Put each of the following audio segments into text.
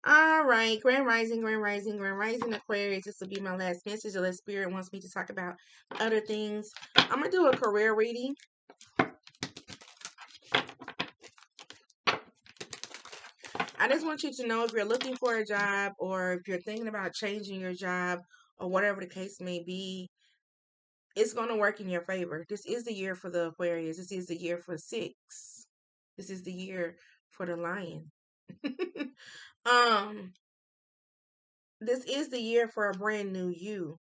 All right, Grand Rising, Grand Rising, Grand Rising Aquarius. This will be my last message unless Spirit wants me to talk about other things. I'm going to do a career reading. I just want you to know if you're looking for a job or if you're thinking about changing your job or whatever the case may be, it's going to work in your favor. This is the year for the Aquarius. This is the year for 6. This is the year for the lion. um, this is the year for a brand new you,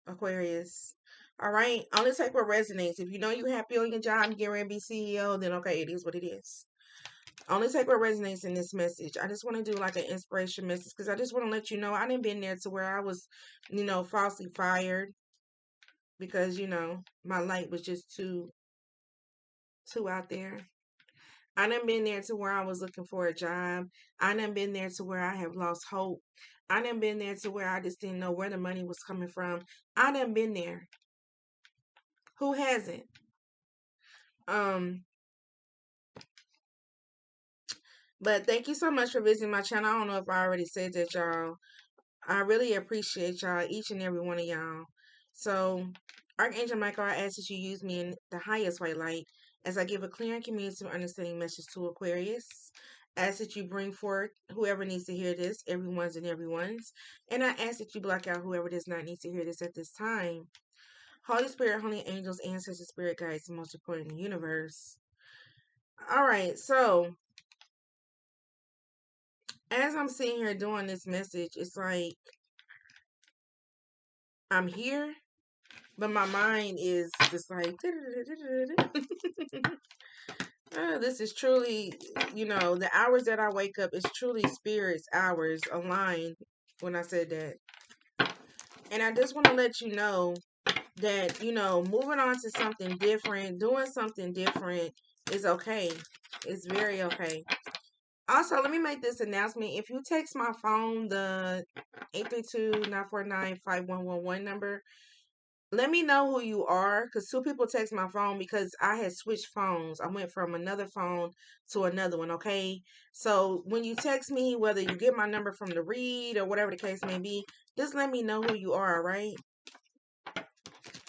Aquarius. All right. Only take what resonates. If you know you're happy on your job, you get ready to be CEO, then okay, it is what it is. Only take what resonates in this message. I just want to do like an inspiration message because I just want to let you know I didn't been there to where I was, falsely fired because, my light was just too out there. I done been there to where I was looking for a job. I done been there to where I have lost hope. I done been there to where I just didn't know where the money was coming from. I done been there. Who hasn't? Um, but thank you so much for visiting my channel. I don't know if I already said that, y'all. I really appreciate y'all, each and every one of y'all. So, Archangel Michael, I ask that you use me in the highest white light as I give a clear and communicative understanding message to Aquarius. I ask that you bring forth whoever needs to hear this, everyone's and everyone's. And I ask that you block out whoever does not need to hear this at this time. Holy Spirit, Holy Angels, Ancestors, Spirit Guides, and most important, the universe. All right, so as I'm sitting here doing this message, it's like I'm here, but my mind is just like, this is truly, the hours that I wake up is truly Spirit's hours aligned when I said that. And I just want to let you know that, moving on to something different, doing something different is okay. It's very okay. Also, let me make this announcement. If you text my phone, the 832-949-5111 number, let me know who you are, because 2 people text my phone because I had switched phones. I went from another phone to another one, okay? So when you text me, whether you get my number from the read or whatever the case may be, just let me know who you are, all right?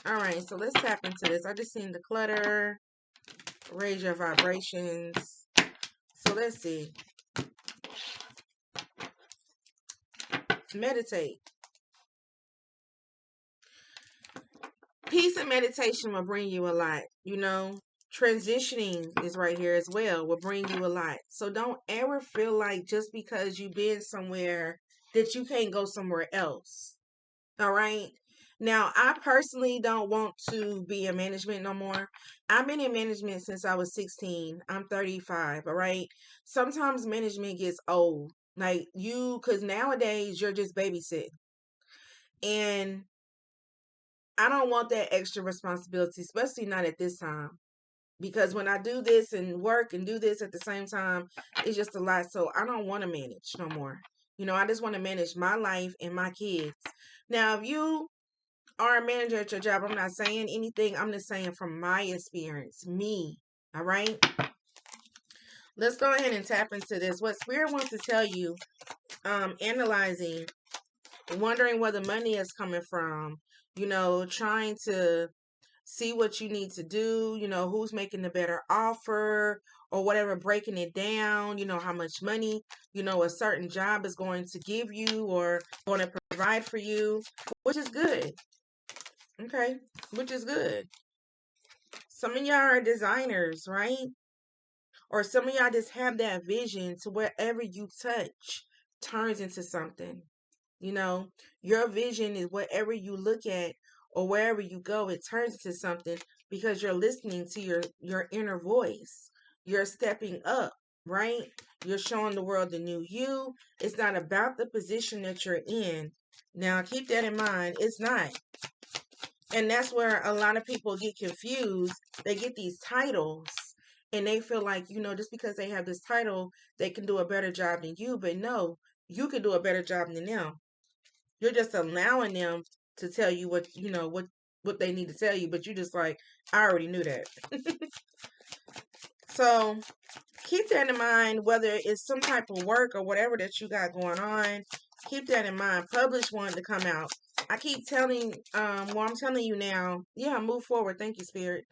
All right, so let's tap into this. I just seen the clutter, raise your vibrations. So let's see. Meditate. Peace and meditation will bring you a lot, Transitioning is right here as well, will bring you a lot. So don't ever feel like just because you've been somewhere that you can't go somewhere else. All right. Now, I personally don't want to be in management no more. I've been in management since I was 16. I'm 35. All right. Sometimes management gets old. Like because nowadays you're just babysitting. And I don't want that extra responsibility, especially not at this time. Because when I do this and work and do this at the same time, it's just a lot. So I don't want to manage no more. I just want to manage my life and my kids. Now, if you are a manager at your job, I'm not saying anything. I'm just saying from my experience, me. All right. Let's go ahead and tap into this. What Spirit wants to tell you, analyzing, wondering where the money is coming from, trying to see what you need to do, who's making the better offer or whatever, breaking it down, how much money, a certain job is going to give you or going to provide for you, which is good. Okay, which is good. Some of y'all are designers, right? Or some of y'all just have that vision to wherever you touch turns into something. Your vision is wherever you look at or wherever you go, it turns into something because you're listening to your inner voice. You're stepping up, right? You're showing the world the new you. It's not about the position that you're in. Now, keep that in mind. It's not. And that's where a lot of people get confused. They get these titles and they feel like, just because they have this title, they can do a better job than you. But no, you can do a better job than them. You're just allowing them to tell you what they need to tell you, but you just like, I already knew that. So keep that in mind, whether it's some type of work or whatever that you got going on. Keep that in mind. Publish one to come out. I keep telling, I'm telling you now, yeah, move forward. Thank you, Spirit.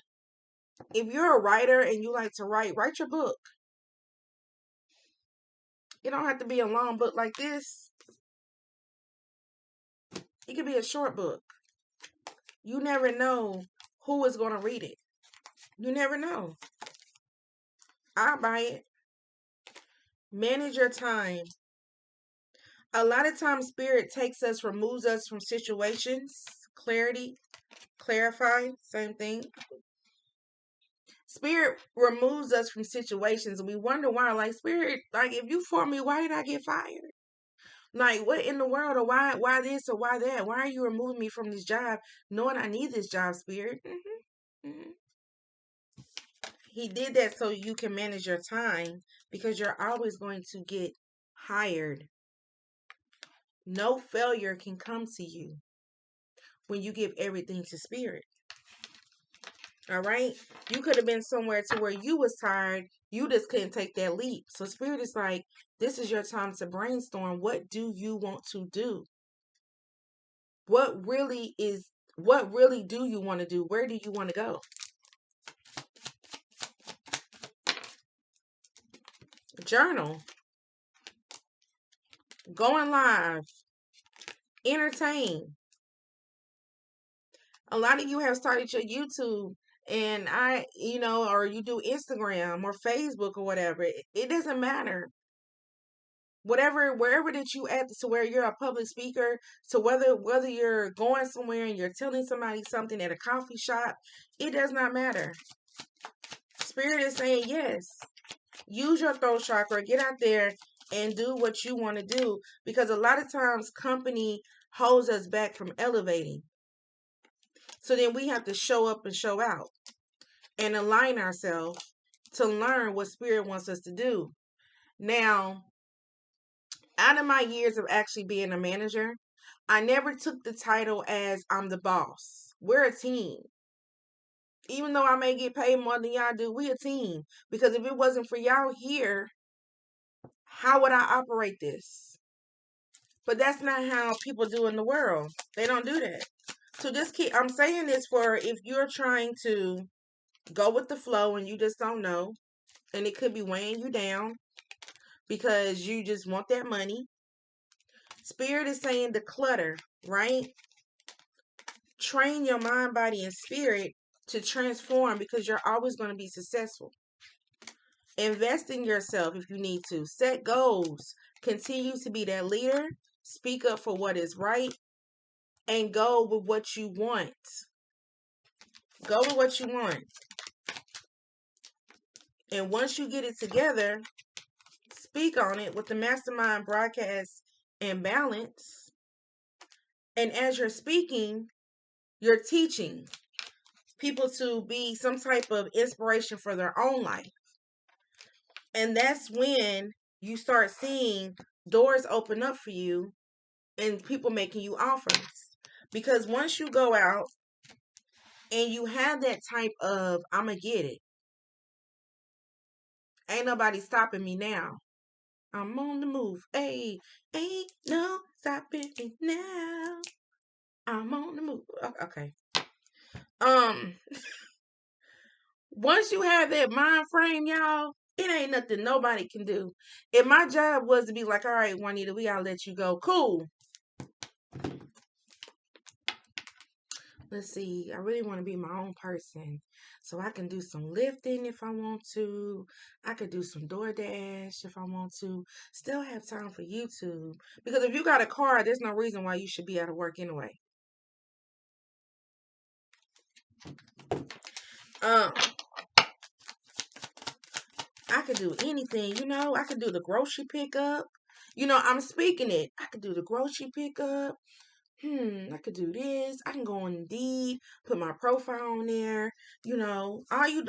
If you're a writer and you like to write your book. It don't have to be a long book like this. It could be a short book. You never know who is going to read it. You never know. I'll buy it. Manage your time. A lot of times Spirit takes us, removes us from situations. Clarity, clarify, same thing. Spirit removes us from situations and we wonder why. Like, Spirit, like, if you for me, why did I get fired? Like, what in the world, or why this or why that? Why are you removing me from this job knowing I need this job, Spirit? He did that so you can manage your time, because you're always going to get hired. No failure can come to you when you give everything to Spirit. All right? You could have been somewhere to where you was tired. You just couldn't take that leap. So Spirit is like, this is your time to brainstorm. What do you want to do? What really do you want to do? Where do you want to go? Journal. Going live. Entertain. A lot of you have started your YouTube and or you do Instagram or Facebook or whatever. It doesn't matter. Wherever that you at, to where you're a public speaker, so whether you're going somewhere and you're telling somebody something at a coffee shop, it does not matter. Spirit is saying yes. Use your throat chakra, get out there and do what you want to do, because a lot of times company holds us back from elevating. So then we have to show up and show out and align ourselves to learn what Spirit wants us to do. Now, out of my years of actually being a manager, I never took the title as I'm the boss. We're a team. Even though I may get paid more than y'all do, we a team. Because if it wasn't for y'all here, how would I operate this? But that's not how people do in the world. They don't do that. So I'm saying this for if you're trying to go with the flow and you just don't know, and it could be weighing you down because you just want that money. Spirit is saying declutter, right? Train your mind, body, and spirit to transform, because you're always going to be successful. Invest in yourself if you need to. Set goals. Continue to be that leader. Speak up for what is right. And go with what you want. Go with what you want. And once you get it together, speak on it with the Mastermind Broadcast and Balance. And as you're speaking, you're teaching people to be some type of inspiration for their own life. And that's when you start seeing doors open up for you and people making you offers. Because once you go out and you have that type of, I'm going to get it. Ain't nobody stopping me now. I'm on the move. Hey, ain't no stopping me now. I'm on the move. Okay. Once you have that mind frame, y'all, it ain't nothing nobody can do. If my job was to be like, all right, Juanita, we gotta let you go. Cool. Let's see. I really want to be my own person. So I can do some lifting if I want to. I could do some DoorDash if I want to. Still have time for YouTube. Because if you got a car, there's no reason why you should be out of work anyway. I could do anything, I could do the grocery pickup. I'm speaking it. I could do the grocery pickup. I could do this. I can go on Indeed, put my profile on there. All you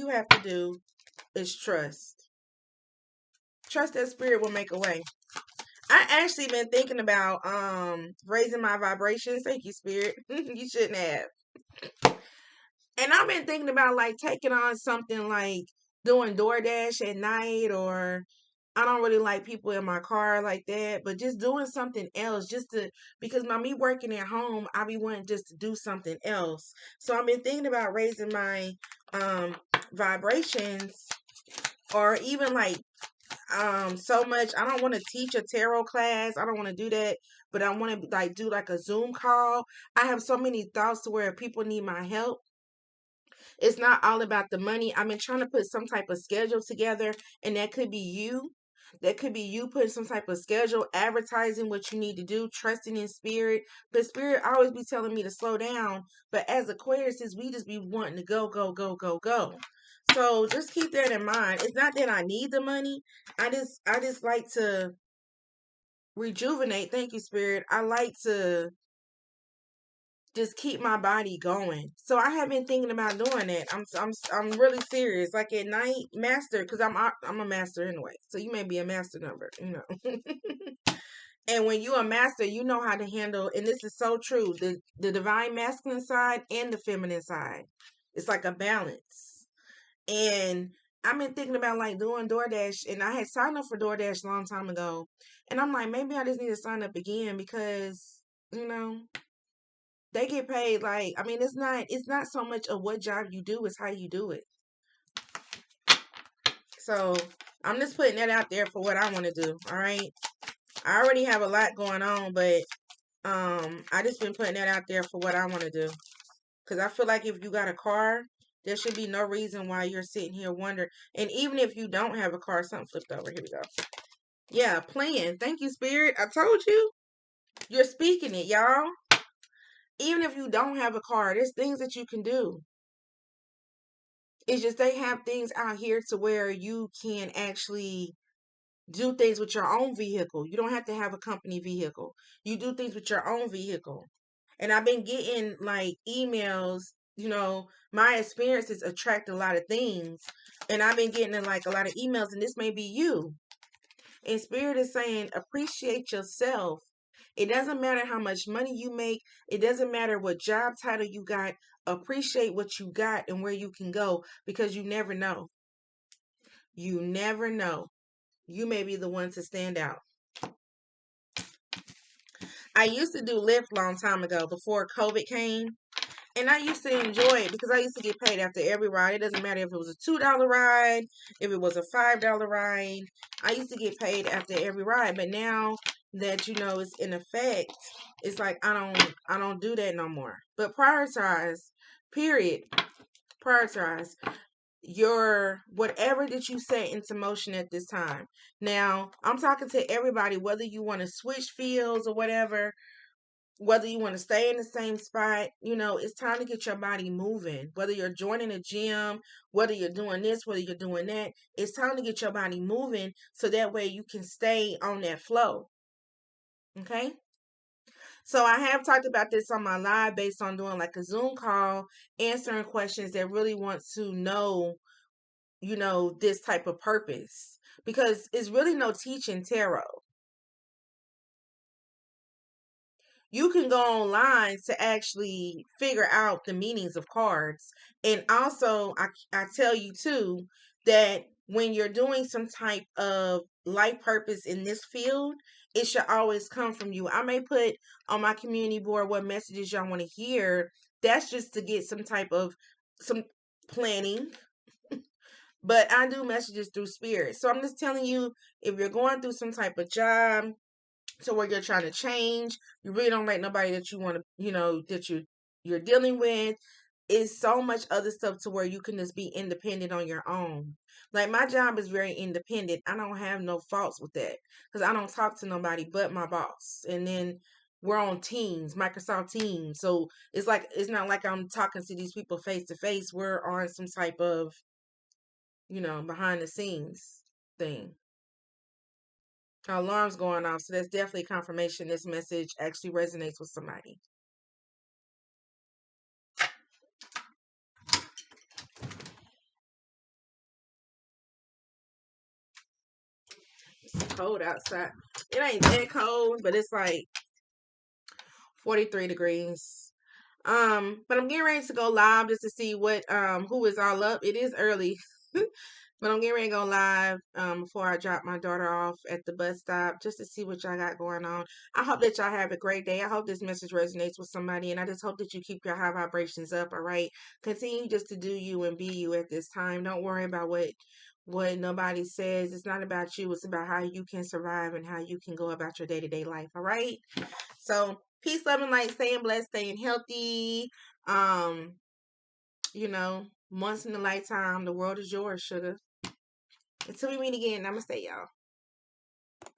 have to do is trust. Trust that Spirit will make a way. I actually been thinking about raising my vibrations. Thank you, Spirit. You shouldn't have. And I've been thinking about like taking on something like doing DoorDash at night, or I don't really like people in my car like that, but just doing something else just to, because by me working at home, I be wanting just to do something else. So I've been thinking about raising my um vibrations, or even like so much. I don't want to teach a tarot class. I don't want to do that, but I want to like do like a Zoom call. I have so many thoughts to where people need my help. It's not all about the money. I've been trying to put some type of schedule together, and that could be you. That could be you putting some type of schedule, advertising what you need to do, trusting in spirit. But spirit always be telling me to slow down. But as Aquarius, we just be wanting to go, go, go, go, go. So just keep that in mind. It's not that I need the money. I just like to rejuvenate. Thank you, spirit. I like to just keep my body going. So I have been thinking about doing that. I'm really serious. Like at night, master, because I'm a master anyway. So you may be a master number, you know. And when you're a master, you know how to handle. And this is so true. The divine masculine side and the feminine side. It's like a balance. And I've been thinking about like doing DoorDash, and I had signed up for DoorDash a long time ago. And I'm like, maybe I just need to sign up again because you know they get paid. Like, I mean, it's not so much of what job you do, it's how you do it. So I'm just putting that out there for what I want to do. All right. I already have a lot going on, but I just been putting that out there for what I want to do. Because I feel like if you got a car, there should be no reason why you're sitting here wondering. And even if you don't have a car, something flipped over. Here we go. Yeah, plan. Thank you, Spirit. I told you. You're speaking it, y'all. Even if you don't have a car, there's things that you can do. It's just they have things out here to where you can actually do things with your own vehicle. You don't have to have a company vehicle. You do things with your own vehicle. And I've been getting like emails, my experiences attract a lot of things. And I've been getting like a lot of emails, and this may be you. And Spirit is saying, appreciate yourself. It doesn't matter how much money you make. It doesn't matter what job title you got. Appreciate what you got and where you can go, because you never know. You never know. You may be the one to stand out. I used to do Lyft a long time ago before COVID came. And I used to enjoy it because I used to get paid after every ride. It doesn't matter if it was a $2 ride, if it was a $5 ride. I used to get paid after every ride. But now that it's in effect, it's like I don't do that no more. But prioritize, period. Prioritize your whatever that you set into motion at this time. Now, I'm talking to everybody, whether you want to switch fields or whether you want to stay in the same spot. It's time to get your body moving. Whether you're joining a gym, whether you're doing this, whether you're doing that, it's time to get your body moving so that way you can stay on that flow. Okay? So I have talked about this on my live based on doing like a Zoom call, answering questions that really want to know, this type of purpose. Because it's really no teaching tarot. You can go online to actually figure out the meanings of cards. And also, I tell you too that when you're doing some type of life purpose in this field, it should always come from you. I may put on my community board what messages y'all want to hear. That's just to get some planning. But I do messages through spirit. So I'm just telling you, if you're going through some type of job, so where you're trying to change, you really don't like nobody that you want to, that you're dealing with. Is so much other stuff to where you can just be independent on your own. Like my job is very independent. I don't have no faults with that because I don't talk to nobody but my boss. And then we're on Teams, Microsoft Teams. So it's not like I'm talking to these people face to face. We're on some type of, behind the scenes thing. Our alarm's going off, so that's definitely confirmation this message actually resonates with somebody. It's cold outside. It ain't that cold, but it's like 43 degrees. But I'm getting ready to go live just to see what who is all up. It is early. But I'm getting ready to go live before I drop my daughter off at the bus stop just to see what y'all got going on. I hope that y'all have a great day. I hope this message resonates with somebody, and I just hope that you keep your high vibrations up, all right? Continue just to do you and be you at this time. Don't worry about what nobody says. It's not about you. It's about how you can survive and how you can go about your day-to-day life, all right? So, peace, love, and light. Staying blessed, staying healthy. Um, once in a lifetime, the world is yours, sugar. Until we meet again, namaste, y'all.